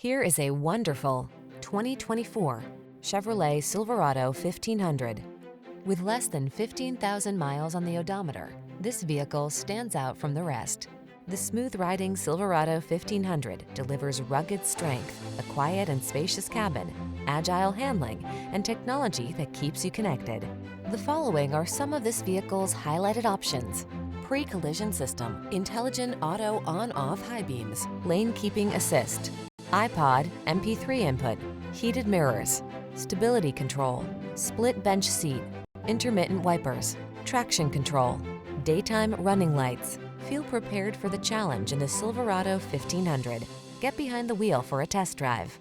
Here is a wonderful 2024 Chevrolet Silverado 1500. With less than 15,000 miles on the odometer, this vehicle stands out from the rest. The smooth-riding Silverado 1500 delivers rugged strength, a quiet and spacious cabin, agile handling, and technology that keeps you connected. The following are some of this vehicle's highlighted options: pre-collision system, intelligent auto on-off high beams, lane keeping assist, iPod, MP3 input, heated mirrors, stability control, split bench seat, intermittent wipers, traction control, daytime running lights. Feel prepared for the challenge in the Silverado 1500. Get behind the wheel for a test drive.